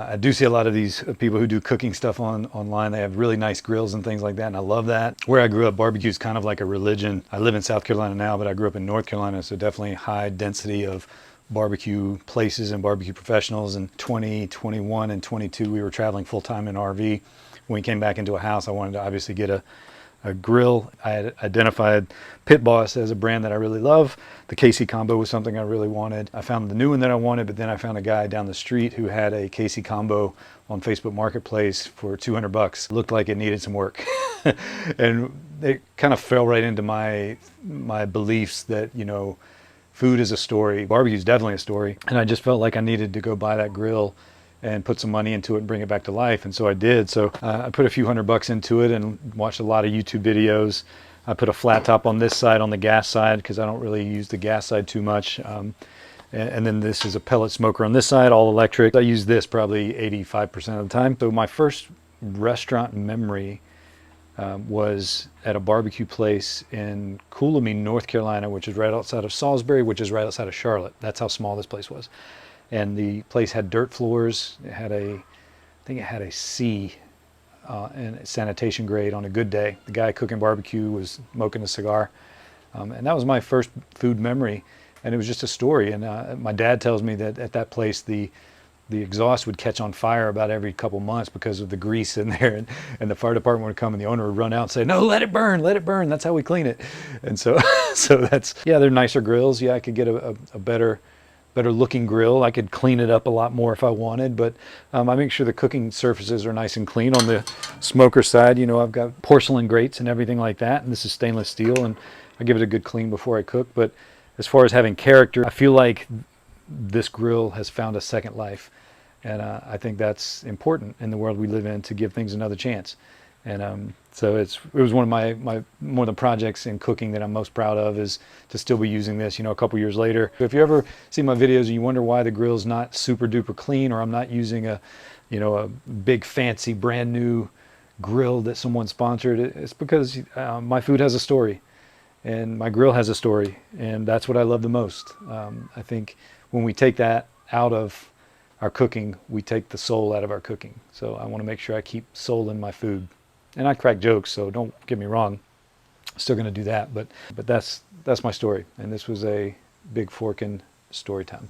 I do see a lot of these people who do cooking stuff online. They have really nice grills and things like that, and I love that. Where I grew up, barbecue is kind of like a religion. I live in South Carolina now, but I grew up in North Carolina, so definitely high density of barbecue places and barbecue professionals. In 2021 and 22, we were traveling full-time in RV. When we came back into a house, I wanted to obviously get a grill. I had identified Pit Boss as a brand that I really love. The KC combo was something I really wanted. I found the new one that I wanted, but then I found a guy down the street who had a KC combo on Facebook Marketplace for 200 bucks. Looked like it needed some work. And it kind of fell right into my beliefs that, you know, food is a story. Barbecue is definitely a story. And I just felt like I needed to go buy that grill and put some money into it and bring it back to life. And so I did. So I put a few $100 into it and watched a lot of YouTube videos. I put a flat top on this side, on the gas side, because I don't really use the gas side too much. And then this is a pellet smoker on this side, all electric. I use this probably 85% of the time. So my first restaurant memory was at a barbecue place in Coolamy, North Carolina, which is right outside of Salisbury, which is right outside of Charlotte. That's how small this place was. And the place had dirt floors. It had I think it had a C and sanitation grade on a good day. The guy cooking barbecue was smoking a cigar. And that was my first food memory. And it was just a story. And my dad tells me that at that place, the exhaust would catch on fire about every couple months because of the grease in there. And the fire department would come and the owner would run out and say, no, let it burn, let it burn. That's how we clean it. And so, so that's, yeah, they're nicer grills. Yeah, I could get a better looking grill. I could clean it up a lot more if I wanted, but I make sure the cooking surfaces are nice and clean. On the smoker side, you know, I've got porcelain grates and everything like that, and this is stainless steel, and I give it a good clean before I cook. But as far as having character, I feel like this grill has found a second life, and I think that's important in the world we live in, to give things another chance. And so it was one of the projects in cooking that I'm most proud of, is to still be using this, you know, a couple years later. If you ever see my videos and you wonder why the grill's not super duper clean, or I'm not using a big fancy brand new grill that someone sponsored, it's because my food has a story and my grill has a story, and that's what I love the most. I think when we take that out of our cooking, we take the soul out of our cooking. So I want to make sure I keep soul in my food. And I crack jokes, so don't get me wrong. Still going to do that, but that's my story. And this was a big forkin story time.